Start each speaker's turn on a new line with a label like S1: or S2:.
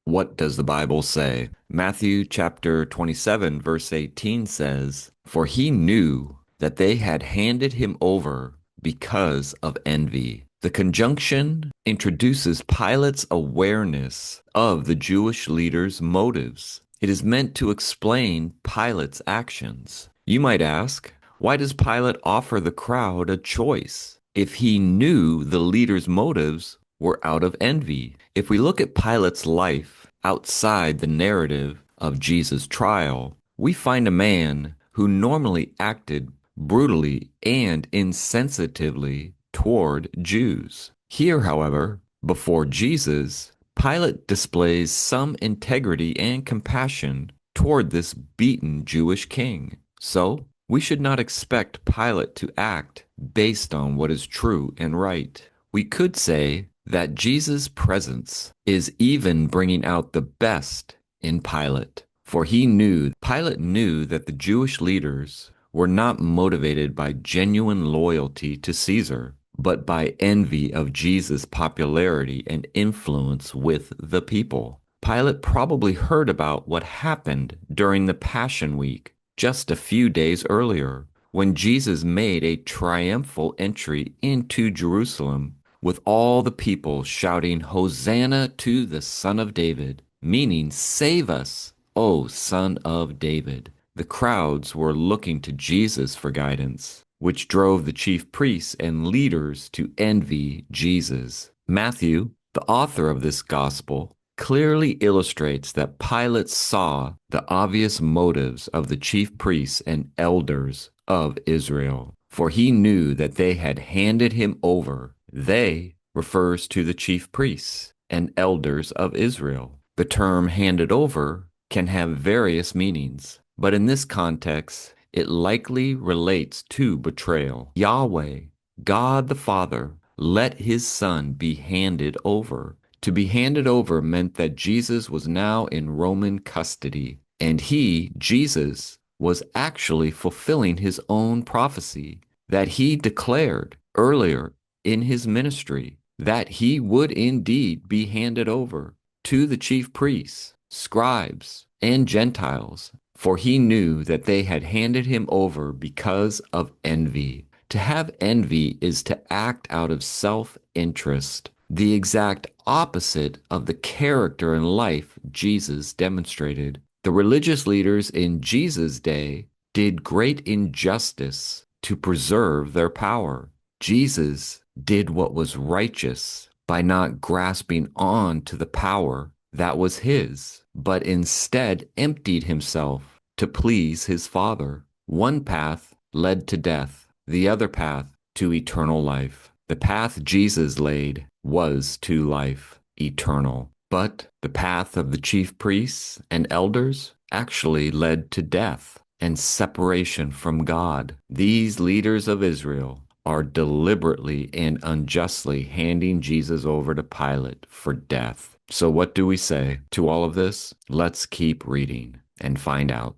S1: What does the Bible say? Matthew chapter 27, verse 18 says, "For he knew that they had handed him over because of envy." The conjunction introduces Pilate's awareness of the Jewish leaders' motives. It is meant to explain Pilate's actions. You might ask, why does Pilate offer the crowd a choice if he knew the leaders' motives were out of envy? If we look at Pilate's life outside the narrative of Jesus' trial, we find a man who normally acted brutally and insensitively toward Jews. Here, however, before Jesus, Pilate displays some integrity and compassion toward this beaten Jewish king. So, we should not expect Pilate to act based on what is true and right. We could say that Jesus' presence is even bringing out the best in Pilate, for Pilate knew that the Jewish leaders were not motivated by genuine loyalty to Caesar, but by envy of Jesus' popularity and influence with the people. Pilate probably heard about what happened during the Passion Week just a few days earlier, when Jesus made a triumphal entry into Jerusalem with all the people shouting, "Hosanna to the Son of David," meaning, "Save us, O Son of David." The crowds were looking to Jesus for guidance, which drove the chief priests and leaders to envy Jesus. Matthew, the author of this gospel, clearly illustrates that Pilate saw the obvious motives of the chief priests and elders of Israel, for he knew that they had handed him over. They refers to the chief priests and elders of Israel. The term handed over can have various meanings, but in this context, it likely relates to betrayal. Yahweh, God the Father, let his Son be handed over. To be handed over meant that Jesus was now in Roman custody, and he, Jesus, was actually fulfilling his own prophecy that he declared earlier in his ministry, that he would indeed be handed over to the chief priests, scribes, and Gentiles, for he knew that they had handed him over because of envy. To have envy is to act out of self-interest, the exact opposite of the character and life Jesus demonstrated. The religious leaders in Jesus' day did great injustice to preserve their power. Jesus did what was righteous by not grasping on to the power that was his, but instead emptied himself to please his Father. One path led to death, the other path to eternal life. The path Jesus laid was to life eternal, but the path of the chief priests and elders actually led to death and separation from God. These leaders of Israel are deliberately and unjustly handing Jesus over to Pilate for death. So what do we say to all of this? Let's keep reading and find out.